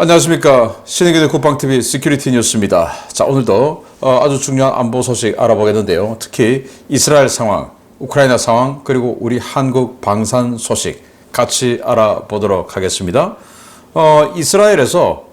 안녕하십니까. 신의기대 국방TV 시큐리티 뉴스입니다. 자, 오늘도 아주 중요한 안보 소식 알아보겠는데요. 특히 이스라엘 상황, 우크라이나 상황, 그리고 우리 한국 방산 소식 같이 알아보도록 하겠습니다. 이스라엘에서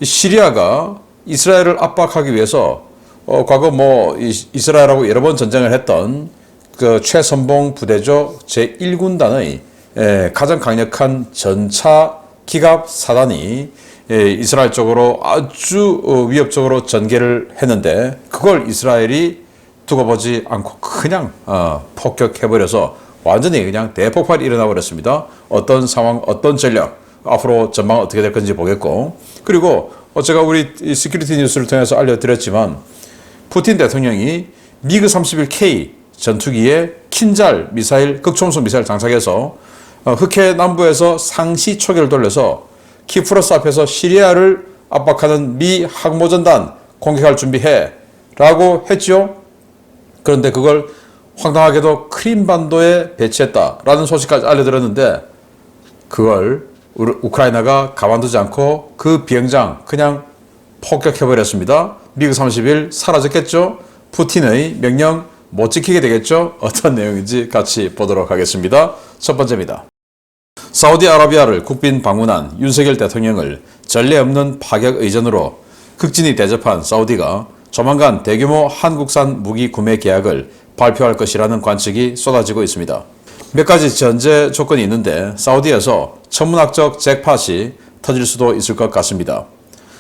시리아가 이스라엘을 압박하기 위해서 과거 이스라엘하고 여러 번 전쟁을 했던 그 최선봉 부대죠. 제1군단의 가장 강력한 전차 기갑 사단이 이스라엘 쪽으로 아주 위협적으로 전개를 했는데 그걸 이스라엘이 두고 보지 않고 그냥 폭격해버려서 완전히 그냥 대폭발이 일어나 버렸습니다. 어떤 상황, 어떤 전략, 앞으로 전망 어떻게 될 건지 보겠고, 그리고 제가 우리 시큐리티 뉴스를 통해서 알려드렸지만 푸틴 대통령이 미그 31K 전투기에 킨잘 미사일, 극초음속 미사일 장착해서 흑해 남부에서 상시 초계를 돌려서 키프로스 앞에서 시리아를 압박하는 미 항모전단 공격할 준비해 라고 했죠. 그런데 그걸 황당하게도 크림반도에 배치했다라는 소식까지 알려드렸는데 그걸 우크라이나가 가만두지 않고 그 비행장 그냥 폭격해버렸습니다. 미그 31 사라졌겠죠. 푸틴의 명령 못 지키게 되겠죠. 어떤 내용인지 같이 보도록 하겠습니다. 첫 번째입니다. 사우디아라비아를 국빈 방문한 윤석열 대통령을 전례 없는 파격 의전으로 극진히 대접한 사우디가 조만간 대규모 한국산 무기 구매 계약을 발표할 것이라는 관측이 쏟아지고 있습니다. 몇 가지 전제 조건이 있는데 사우디에서 천문학적 잭팟이 터질 수도 있을 것 같습니다.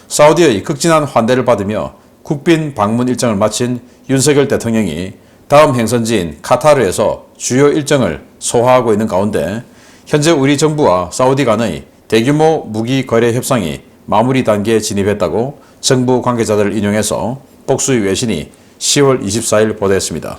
사우디의 극진한 환대를 받으며 국빈 방문 일정을 마친 윤석열 대통령이 다음 행선지인 카타르에서 주요 일정을 소화하고 있는 가운데 현재 우리 정부와 사우디 간의 대규모 무기 거래 협상이 마무리 단계에 진입했다고 정부 관계자들을 인용해서 복수의 외신이 10월 24일 보도했습니다.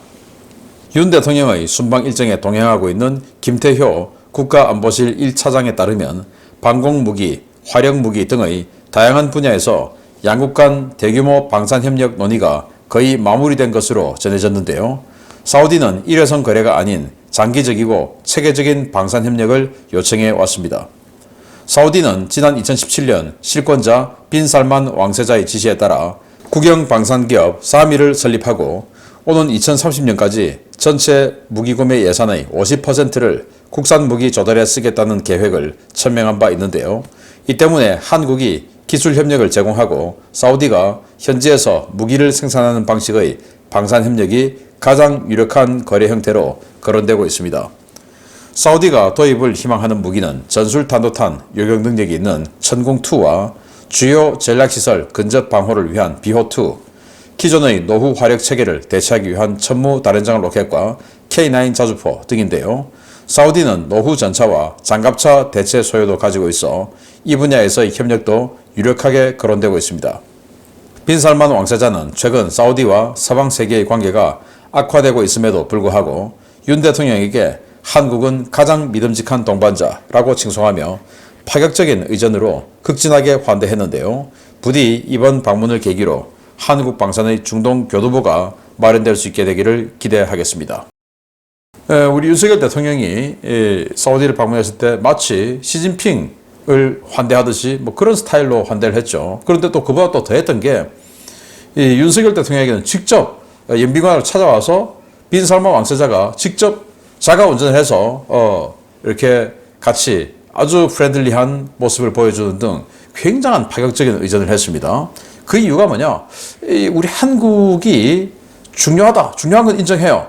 윤 대통령의 순방 일정에 동행하고 있는 김태효 국가안보실 1차장에 따르면 방공무기, 화력무기 등의 다양한 분야에서 양국 간 대규모 방산협력 논의가 거의 마무리된 것으로 전해졌는데요. 사우디는 일회성 거래가 아닌 장기적이고 체계적인 방산협력을 요청해 왔습니다. 사우디는 지난 2017년 실권자 빈 살만 왕세자의 지시에 따라 국영 방산기업 사미를 설립하고 오는 2030년까지 전체 무기구매 예산의 50%를 국산 무기 조달에 쓰겠다는 계획을 천명한 바 있는데요. 이 때문에 한국이 기술 협력을 제공하고 사우디가 현지에서 무기를 생산하는 방식의 방산협력이 가장 유력한 거래 형태로 거론되고 있습니다. 사우디가 도입을 희망하는 무기는 전술탄도탄 요격 능력이 있는 천궁2와 주요 전략시설 근접 방호를 위한 비호2, 기존의 노후 화력 체계를 대체하기 위한 천무 다련장 로켓과 K9 자주포 등인데요. 사우디는 노후 전차와 장갑차 대체 소요도 가지고 있어 이 분야에서의 협력도 유력하게 거론되고 있습니다. 빈 살만 왕세자는 최근 사우디와 서방 세계의 관계가 악화되고 있음에도 불구하고 윤 대통령에게 한국은 가장 믿음직한 동반자라고 칭송하며 파격적인 의전으로 극진하게 환대했는데요. 부디 이번 방문을 계기로 한국 방산의 중동 교두보가 마련될 수 있게 되기를 기대하겠습니다. 우리 윤석열 대통령이 사우디를 방문했을 때 마치 시진핑을 환대하듯이 그런 스타일로 환대를 했죠. 그런데 또 그보다 또 더했던 게 윤석열 대통령에게는 직접 연비관을 찾아와서 빈 살만 왕세자가 직접 자가 운전을 해서 이렇게 같이 아주 프렌들리한 모습을 보여주는 등 굉장한 파격적인 의전을 했습니다. 그 이유가 뭐냐? 우리 한국이 중요하다. 중요한 건 인정해요.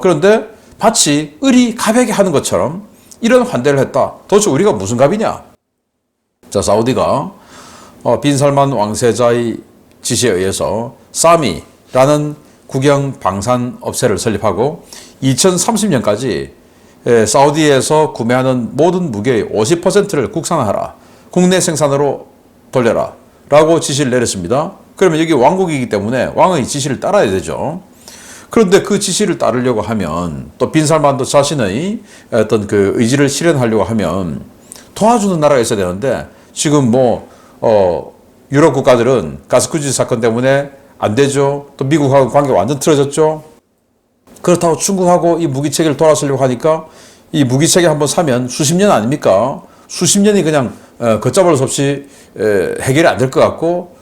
그런데 마치 을이 갑에게 하는 것처럼 이런 환대를 했다. 도대체 우리가 무슨 갑이냐? 자, 사우디가 빈 살만 왕세자의 지시에 의해서 사미라는 국영 방산 업체를 설립하고 2030년까지 사우디에서 구매하는 모든 무기의 50%를 국산화하라. 국내 생산으로 돌려라. 라고 지시를 내렸습니다. 그러면 여기 왕국이기 때문에 왕의 지시를 따라야 되죠. 그런데 그 지시를 따르려고 하면 또 빈 살만도 자신의 어떤 그 의지를 실현하려고 하면 도와주는 나라가 있어야 되는데 지금 유럽 국가들은 가스쿠지 사건 때문에 안 되죠. 또 미국하고 관계가 완전 틀어졌죠. 그렇다고 중국하고 이 무기체계를 돌아서려고 하니까 이 무기체계 한번 사면 수십 년 아닙니까? 수십 년이 그냥 걷잡을 수 없이 해결이 안 될 것 같고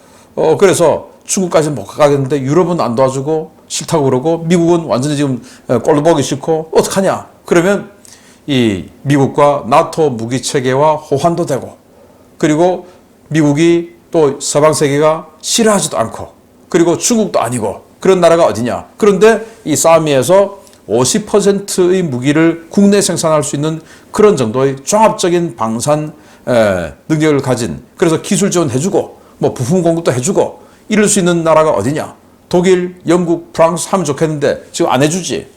그래서 중국까지는 못 가겠는데 유럽은 안 도와주고 싫다고 그러고 미국은 완전히 지금 꼴도 보기 싫고 어떡하냐. 그러면 이 미국과 나토 무기 체계와 호환도 되고 그리고 미국이 또 서방 세계가 싫어하지도 않고 그리고 중국도 아니고 그런 나라가 어디냐. 그런데 이 싸움에서 50%의 무기를 국내 생산할 수 있는 그런 정도의 종합적인 방산 능력을 가진 그래서 기술 지원해주고 뭐 부품 공급도 해주고 이럴 수 있는 나라가 어디냐. 독일, 영국, 프랑스 하면 좋겠는데 지금 안 해주지.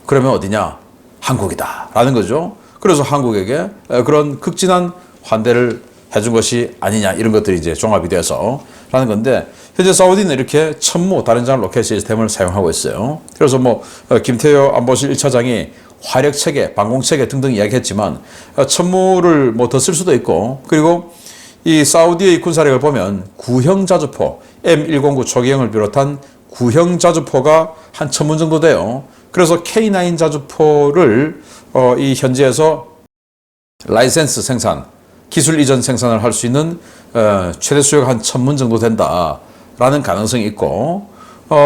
그러면 어디냐. 한국이다 라는 거죠. 그래서 한국에게 그런 극진한 환대를 해준 것이 아니냐 이런 것들이 이제 종합이 돼서 라는 건데 현재 사우디는 이렇게 천무 다른장 로켓 시스템을 사용하고 있어요. 그래서 뭐 김태효 안보실 1차장이 화력 체계, 방공 체계 등등 이야기했지만 천무를 뭐 더 쓸 수도 있고 그리고 이 사우디의 군사력을 보면 구형 자주포 M109 초기형을 비롯한 구형 자주포가 한 1000문 정도 돼요. 그래서 K9 자주포를 이 현지에서 라이센스 생산, 기술 이전 생산을 할 수 있는 최대 수요가 한 1000문 정도 된다라는 가능성이 있고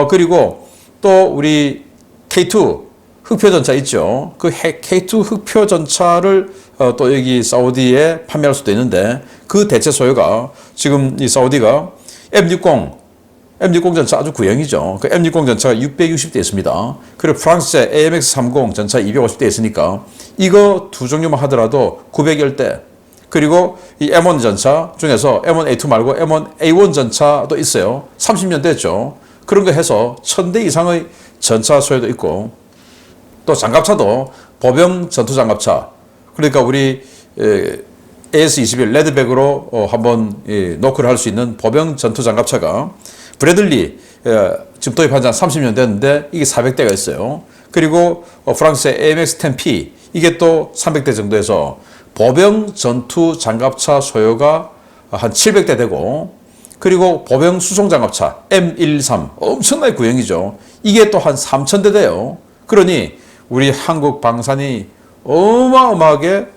그리고 또 우리 K2 흑표 전차 있죠. 그 K2 흑표 전차를 또 여기 사우디에 판매할 수도 있는데 그 대체 소요가 지금 이 사우디가 M60 전차 아주 구형이죠. 그 M60 전차가 660대 있습니다. 그리고 프랑스제 AMX30 전차 250대 있으니까 이거 두 종류만 하더라도 900여 그리고 이 M1 전차 중에서 M1A2 말고 M1A1 전차도 있어요. 30년 됐죠. 그런 거 해서 1000대 이상의 전차 소요도 있고 또 장갑차도 보병 전투 장갑차 그러니까 우리 AS-21 레드백으로 한번 노크를 할 수 있는 보병 전투 장갑차가 브래들리 지금 도입한 지 한 30년 됐는데 이게 400대가 있어요. 그리고 프랑스의 AMX-10P 이게 또 300대 정도에서 보병 전투 장갑차 소요가 한 700대 되고 그리고 보병 수송 장갑차 M113 엄청나게 구형이죠. 이게 또 한 3000대 돼요. 그러니 우리 한국 방산이 어마어마하게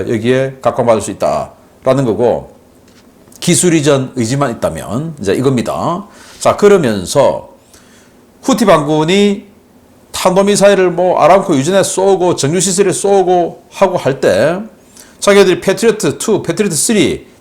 여기에 각광받을 수 있다라는 거고 기술 이전 의지만 있다면 이제 이겁니다. 자 그러면서 후티 반군이 탄도미사일을 뭐 아람코 유전에 쏘고 정유시설에 쏘고 하고 할 때 자기들이 패트리어트 2, 패트리어트 3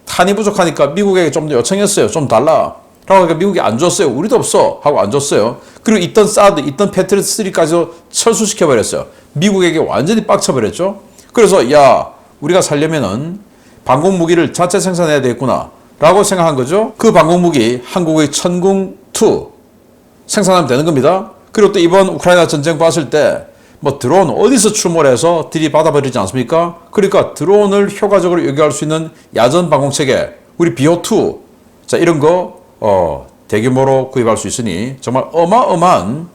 탄이 부족하니까 미국에게 좀 더 요청했어요. 좀 달라. 그러니까 미국이 안 줬어요. 우리도 없어 하고 안 줬어요. 그리고 있던 사드, 있던 패트리어트 3까지도 철수시켜버렸어요. 미국에게 완전히 빡쳐버렸죠. 그래서 야 우리가 살려면은 방공무기를 자체 생산해야 되겠구나 라고 생각한 거죠. 그 방공무기 한국의 천궁2 생산하면 되는 겁니다. 그리고 또 이번 우크라이나 전쟁 봤을 때 뭐 드론 어디서 출몰해서 들이받아버리지 않습니까? 그러니까 드론을 효과적으로 요구할 수 있는 야전 방공체계 우리 BO2 자 이런 거 대규모로 구입할 수 있으니 정말 어마어마한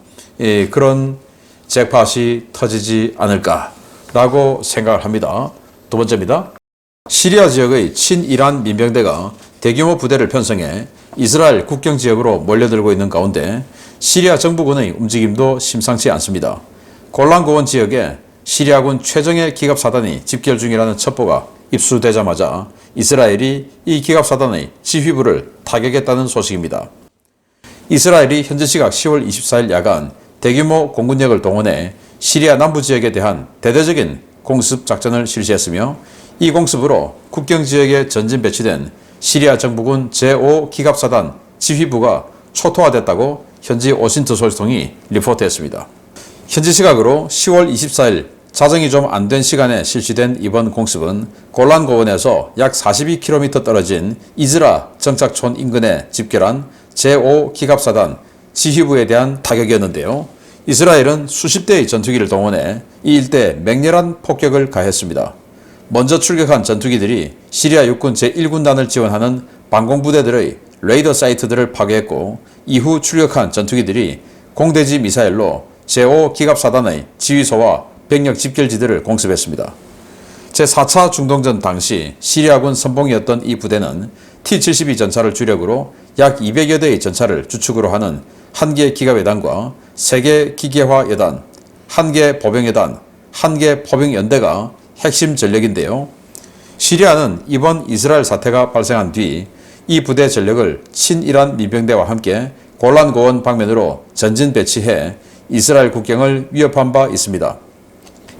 그런 잭팟이 터지지 않을까라고 생각을 합니다. 두 번째입니다. 시리아 지역의 친이란 민병대가 대규모 부대를 편성해 이스라엘 국경 지역으로 몰려들고 있는 가운데 시리아 정부군의 움직임도 심상치 않습니다. 골란고원 지역에 시리아군 최정예 기갑사단이 집결 중이라는 첩보가 입수되자마자 이스라엘이 이 기갑사단의 지휘부를 타격했다는 소식입니다. 이스라엘이 현지 시각 10월 24일 야간 대규모 공군력을 동원해 시리아 남부 지역에 대한 대대적인 공습 작전을 실시했으며 이 공습으로 국경 지역에 전진 배치된 시리아 정부군 제5기갑사단 지휘부가 초토화됐다고 현지 오신트 소식통이 리포트했습니다. 현지 시각으로 10월 24일 자정이 좀 안 된 시간에 실시된 이번 공습은 골란고원에서 약 42km 떨어진 이즈라 정착촌 인근에 집결한 제5기갑사단 지휘부에 대한 타격이었는데요. 이스라엘은 수십 대의 전투기를 동원해 이 일대에 맹렬한 폭격을 가했습니다. 먼저 출격한 전투기들이 시리아 육군 제1군단을 지원하는 방공부대들의 레이더 사이트들을 파괴했고 이후 출격한 전투기들이 공대지 미사일로 제5기갑사단의 지휘소와 병력 집결지들을 공습했습니다. 제4차 중동전 당시 시리아군 선봉이었던 이 부대는 T-72 전차를 주력으로 약 200여 대의 전차를 주축으로 하는 1개 기갑여단과 3개 기계화 여단, 1개 보병여단, 1개 포병연대가 핵심 전력인데요. 시리아는 이번 이스라엘 사태가 발생한 뒤 이 부대 전력을 친이란 민병대와 함께 골란고원 방면으로 전진 배치해 이스라엘 국경을 위협한 바 있습니다.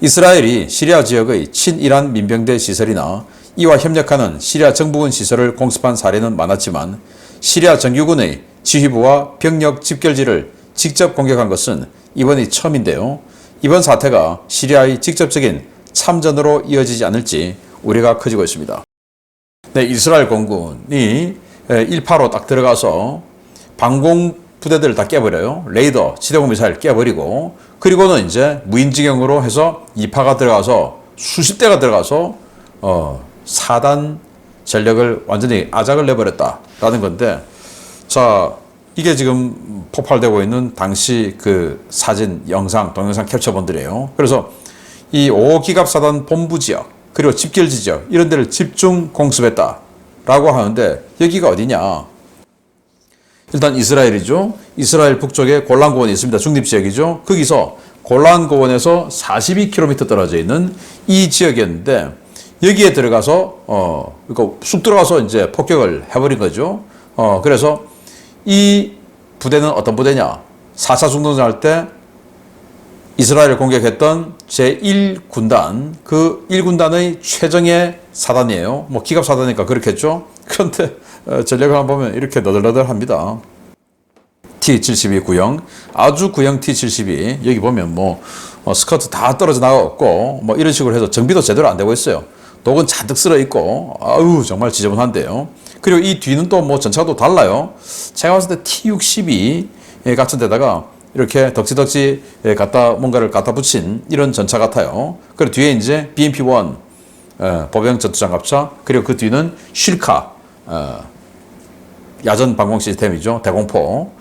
이스라엘이 시리아 지역의 친이란 민병대 시설이나 이와 협력하는 시리아 정부군 시설을 공습한 사례는 많았지만 시리아 정규군의 지휘부와 병력 집결지를 직접 공격한 것은 이번이 처음인데요. 이번 사태가 시리아의 직접적인 참전으로 이어지지 않을지 우려가 커지고 있습니다. 네, 이스라엘 공군이 1파로 딱 들어가서 방공 부대들을 다 깨버려요. 레이더, 지대공 미사일 깨버리고, 그리고는 이제 무인지경으로 해서 2파가 들어가서 수십 대가 들어가서 사단 전력을 완전히 아작을 내버렸다라는 건데, 자, 이게 지금 폭발되고 있는 당시 그 사진, 영상, 동영상 캡처본들이에요. 그래서 이 5기갑 사단 본부 지역, 그리고 집결지 지역, 이런 데를 집중 공습했다라고 하는데, 여기가 어디냐? 일단 이스라엘이죠. 이스라엘 북쪽에 골란고원이 있습니다. 중립지역이죠. 거기서 골란고원에서 42km 떨어져 있는 이 지역이었는데, 여기에 들어가서 그러니까 쑥 들어가서 이제 폭격을 해버린 거죠. 그래서 이 부대는 어떤 부대냐? 4차 중동전 할 때 이스라엘을 공격했던 제1군단, 그 1군단의 최정예 사단이에요. 뭐 기갑 사단이니까 그렇겠죠. 그런데 전력을 한번 보면 이렇게 너덜너덜합니다. T-72 구형, 아주 구형 T-72, 여기 보면 뭐 스커트 다 떨어져 나가고 뭐 이런 식으로 해서 정비도 제대로 안 되고 있어요. 독은 잔뜩 쓸어 있고, 아유 정말 지저분한데요. 그리고 이 뒤는 또 뭐 전차가 또 달라요. 제가 봤을 때 T-62 같은 데다가 이렇게 덕지덕지 뭔가를 갖다 붙인 이런 전차 같아요. 그리고 뒤에 이제 BMP-1 보병 전투장갑차, 그리고 그 뒤는 쉴카 야전 방공 시스템이죠. 대공포.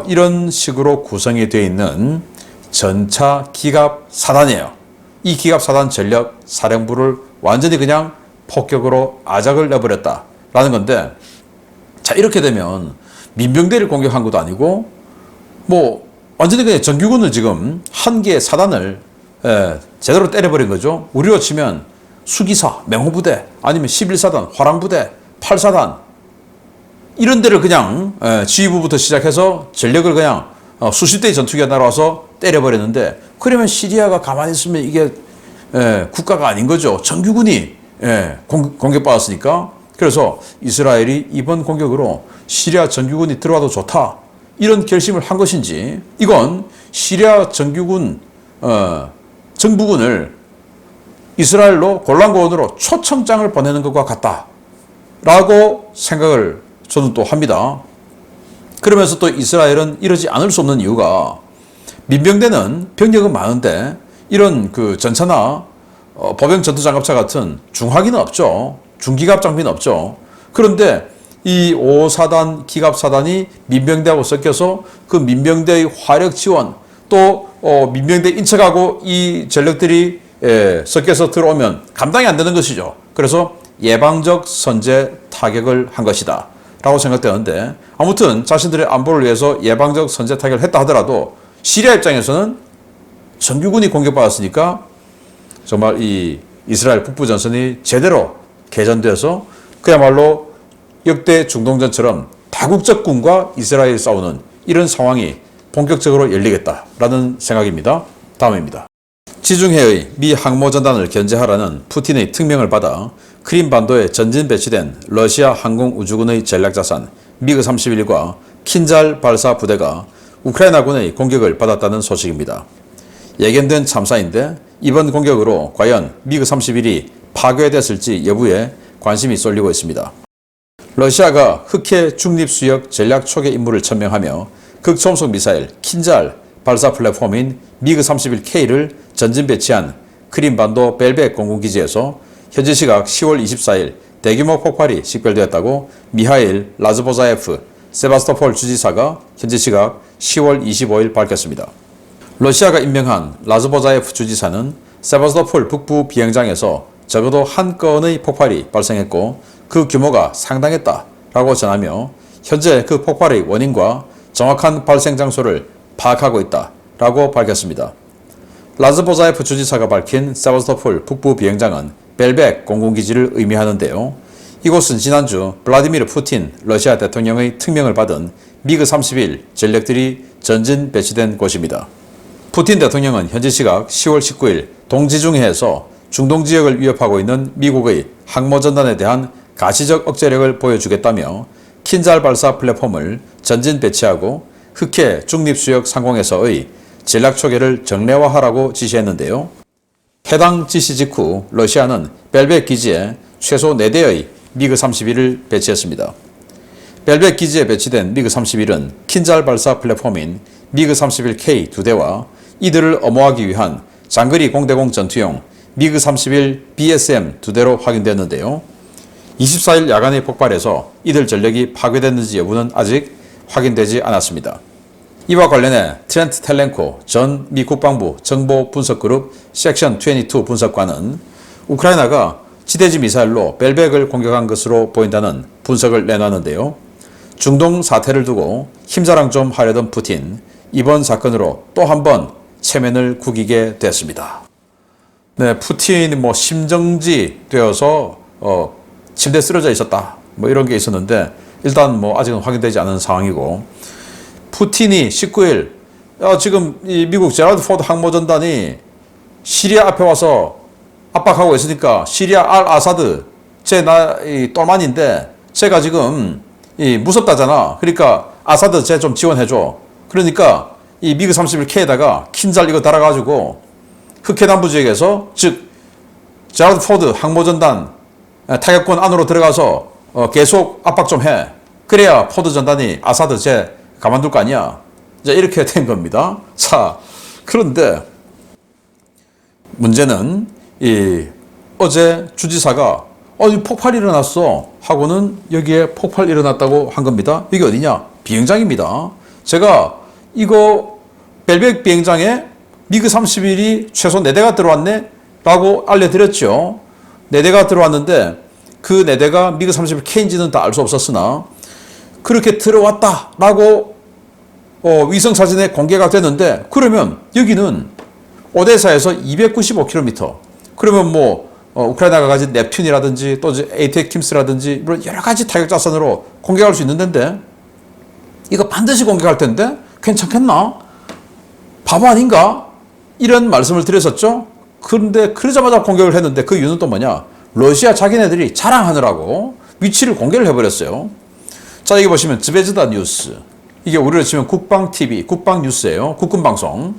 이런 식으로 구성이 되어 있는 전차 기갑 사단이에요. 이 기갑 사단 전력 사령부를 완전히 그냥 폭격으로 아작을 내버렸다라는 건데, 자, 이렇게 되면 민병대를 공격한 것도 아니고 뭐 완전히 그냥 정규군을 지금 한 개의 사단을 제대로 때려버린 거죠. 우리로 치면 수기사, 맹호부대, 아니면 11사단, 화랑부대, 8사단, 이런 데를 그냥 지휘부부터 시작해서 전력을 그냥 수십 대의 전투기가 날아와서 때려버렸는데, 그러면 시리아가 가만히 있으면 이게 국가가 아닌 거죠. 정규군이 공격받았으니까. 그래서 이스라엘이 이번 공격으로 시리아 정규군이 들어와도 좋다, 이런 결심을 한 것인지, 이건 시리아 정규군 정부군을 이스라엘로 골란고원으로 초청장을 보내는 것과 같다라고 생각을 저는 또 합니다. 그러면서 또 이스라엘은 이러지 않을 수 없는 이유가, 민병대는 병력은 많은데 이런 그 전차나 보병 전투장갑차 같은 중화기는 없죠. 중기갑 장비는 없죠. 그런데 이 5사단 기갑사단이 민병대하고 섞여서 그 민병대의 화력 지원, 또 민병대 인척하고 이 전력들이 섞여서 들어오면 감당이 안 되는 것이죠. 그래서 예방적 선제 타격을 한 것이다 라고 생각되는데, 아무튼 자신들의 안보를 위해서 예방적 선제 타격을 했다 하더라도 시리아 입장에서는 정규군이 공격받았으니까 정말 이 이스라엘 북부전선이 제대로 개전돼서 그야말로 역대 중동전처럼 다국적군과 이스라엘이 싸우는 이런 상황이 본격적으로 열리겠다라는 생각입니다. 다음입니다. 지중해의 미 항모전단을 견제하라는 푸틴의 특명을 받아 크림반도에 전진 배치된 러시아 항공우주군의 전략자산 미그 31과 킨잘 발사 부대가 우크라이나군의 공격을 받았다는 소식입니다. 예견된 참사인데, 이번 공격으로 과연 미그 31이 파괴됐을지 여부에 관심이 쏠리고 있습니다. 러시아가 흑해 중립수역 전략 초계 임무를 천명하며 극초음속 미사일 킨잘 발사 플랫폼인 미그 31K를 전진 배치한 크림반도 벨벳 공군기지에서 현지 시각 10월 24일 대규모 폭발이 식별되었다고 미하일 라즈보자예프 세바스토폴 주지사가 현지 시각 10월 25일 밝혔습니다. 러시아가 임명한 라즈보자예프 주지사는 세바스토폴 북부 비행장에서 적어도 한 건의 폭발이 발생했고 그 규모가 상당했다라고 전하며 현재 그 폭발의 원인과 정확한 발생 장소를 파악하고 있다라고 밝혔습니다. 라즈보자예프 주지사가 밝힌 세바스토폴 북부 비행장은 벨벡 공군기지를 의미하는데요. 이곳은 지난주 블라디미르 푸틴 러시아 대통령의 특명을 받은 미그 31 전력들이 전진 배치된 곳입니다. 푸틴 대통령은 현지 시각 10월 19일 동지중해에서 중동 지역을 위협하고 있는 미국의 항모전단에 대한 가시적 억제력을 보여주겠다며 킨잘 발사 플랫폼을 전진 배치하고 흑해 중립수역 상공에서의 전략 초계를 정례화하라고 지시했는데요. 해당 지시 직후 러시아는 벨벡 기지에 최소 4대의 미그 31을 배치했습니다. 벨벡 기지에 배치된 미그 31은 킨잘 발사 플랫폼인 미그 31K 2대와 이들을 엄호하기 위한 장거리 공대공 전투용 미그 31 BSM 2대로 확인됐는데요. 24일 야간에 폭발해서 이들 전력이 파괴됐는지 여부는 아직 확인되지 않았습니다. 이와 관련해 트렌트 텔렌코 전 미 국방부 정보분석그룹 섹션 22 분석관은 우크라이나가 지대지 미사일로 벨벡을 공격한 것으로 보인다는 분석을 내놨는데요. 중동 사태를 두고 힘자랑 좀 하려던 푸틴, 이번 사건으로 또 한 번 체면을 구기게 됐습니다. 네, 푸틴이 심정지 되어서 침대에 쓰러져 있었다, 이런 게 있었는데 일단 아직은 확인되지 않은 상황이고, 푸틴이 19일 지금 이 미국 제라드 포드 항모전단이 시리아 앞에 와서 압박하고 있으니까 시리아 알 아사드 제 똘만인데 제가 지금 무섭다잖아. 그러니까 아사드 제 좀 지원해줘. 그러니까 이 미그 31K에다가 킨잘 이거 달아가지고 흑해 남부 지역에서 즉 제라드 포드 항모전단 타격권 안으로 들어가서 계속 압박 좀 해. 그래야 포드 전단이 아사드 제 가만둘 거 아니야. 이제 이렇게 된 겁니다. 자, 그런데 문제는 어제 주지사가 폭발이 일어났어 하고는 여기에 폭발 일어났다고 한 겁니다. 이게 어디냐? 비행장입니다. 제가 이거 벨벡 비행장에 미그 31이 최소 4대가 들어왔네 라고 알려드렸죠. 4대가 들어왔는데 그 4대가 미그 31K인지는 다 알 수 없었으나 그렇게 들어왔다 라고 위성사진에 공개가 됐는데, 그러면 여기는 오데사에서 295km, 그러면 우크라이나가 가진 넵튠이라든지 또 에이테킴스라든지 물론 여러 가지 타격 자산으로 공격할 수 있는 데인데 이거 반드시 공격할 텐데 괜찮겠나? 바보 아닌가? 이런 말씀을 드렸었죠. 그런데 그러자마자 공격을 했는데 그 이유는 또 뭐냐? 러시아 자기네들이 자랑하느라고 위치를 공개를 해버렸어요. 자, 여기 보시면 즈베즈다 뉴스, 이게 우리로 치면 국방TV, 국방뉴스예요. 국군방송.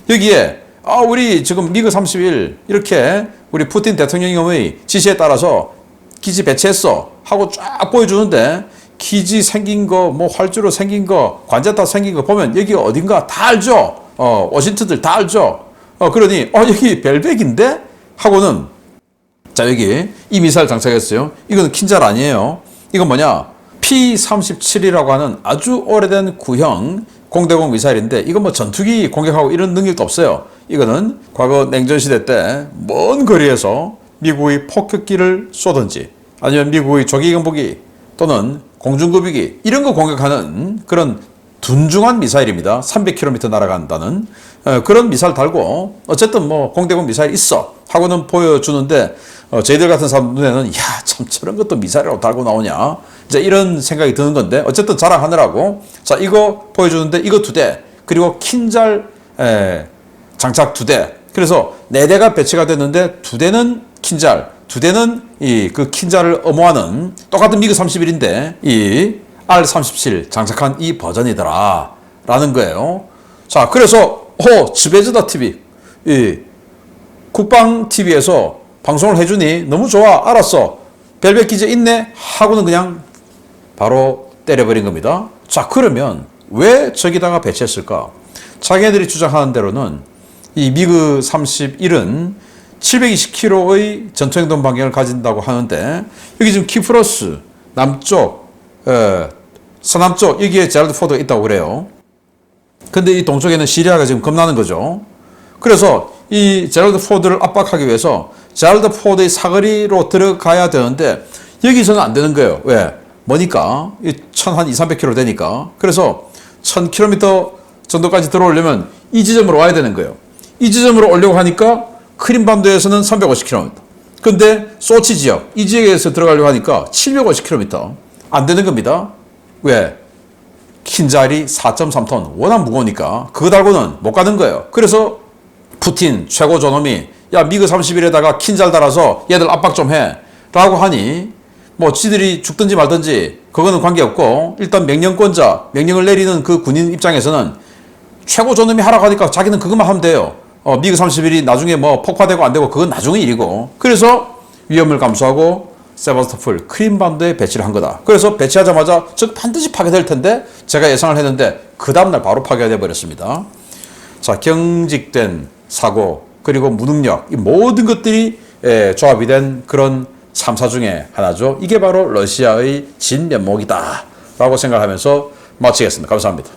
여기에 우리 지금 미그 31 이렇게 우리 푸틴 대통령의 지시에 따라서 기지 배치했어 하고 쫙 보여주는데, 기지 생긴 거, 활주로 생긴 거, 관제탑 생긴 거 보면 여기 어딘가 다 알죠. 워싱턴들 다 알죠. 그러니 여기 벨벡인데 하고는, 자, 여기 이 미사일 장착했어요. 이건 킨잘 아니에요. 이건 뭐냐? P-37이라고 하는 아주 오래된 구형 공대공 미사일인데, 이건 전투기 공격하고 이런 능력도 없어요. 이거는 과거 냉전시대 때 먼 거리에서 미국의 폭격기를 쏘든지 아니면 미국의 조기경보기 또는 공중급유기 이런 거 공격하는 그런 둔중한 미사일입니다. 300km 날아간다는 그런 미사일 달고 어쨌든 공대공 미사일 있어 하고는 보여주는데, 저희들 같은 사람 눈에는 참 저런 것도 미사일이라고 달고 나오냐, 이제 이런 생각이 드는 건데, 어쨌든 자랑하느라고 자 이거 보여주는데 이거 2대, 그리고 킨잘 장착 2대, 그래서 4대가 배치가 됐는데 2대는 킨잘, 2대는 그 킨잘을 엄호하는 똑같은 미그 31인데 이 R-37 장착한 이 버전이더라 라는 거예요. 자, 그래서 즈베즈다 TV, 국방TV에서 방송을 해주니 너무 좋아, 알았어, 벨벡 기지에 있네 하고는 그냥 바로 때려버린 겁니다. 자, 그러면 왜 저기다가 배치했을까? 자기네들이 주장하는 대로는 이 미그 31은 720km의 전투행동 반경을 가진다고 하는데, 여기 지금 키프로스 남쪽, 서남쪽 여기에 제라드 포드가 있다고 그래요. 근데 이 동쪽에는 시리아가 지금 겁나는 거죠. 그래서 이 제라드 포드를 압박하기 위해서 제라드 포드의 사거리로 들어가야 되는데 여기서는 안 되는 거예요. 왜? 뭐니까? 1,200-300km 되니까. 그래서 1,000km 정도까지 들어오려면 이 지점으로 와야 되는 거예요. 이 지점으로 오려고 하니까 크림반도에서는 350km, 근데 소치 지역, 이 지역에서 들어가려고 하니까 750km. 안 되는 겁니다. 왜? 킨자리 4.3톤. 워낙 무거우니까. 그거 달고는 못 가는 거예요. 그래서 푸틴 최고 저놈이 야, 미그 31에다가 킨잘 달아서 얘들 압박 좀 해. 라고 하니 뭐 지들이 죽든지 말든지 그거는 관계없고 일단 명령권자, 명령을 내리는 그 군인 입장에서는 최고 저놈이 하라고 하니까 자기는 그것만 하면 돼요. 미그 31이 나중에 뭐 폭파되고 안 되고 그건 나중의 일이고. 그래서 위험을 감수하고 세바스토폴 크림반도에 배치를 한 거다. 그래서 배치하자마자 즉 반드시 파괴될 텐데 제가 예상을 했는데 그 다음날 바로 파괴가 돼버렸습니다. 자, 경직된 사고 그리고 무능력 이 모든 것들이 조합이 된 그런 참사 중에 하나죠. 이게 바로 러시아의 진면목이다 라고 생각하면서 마치겠습니다. 감사합니다.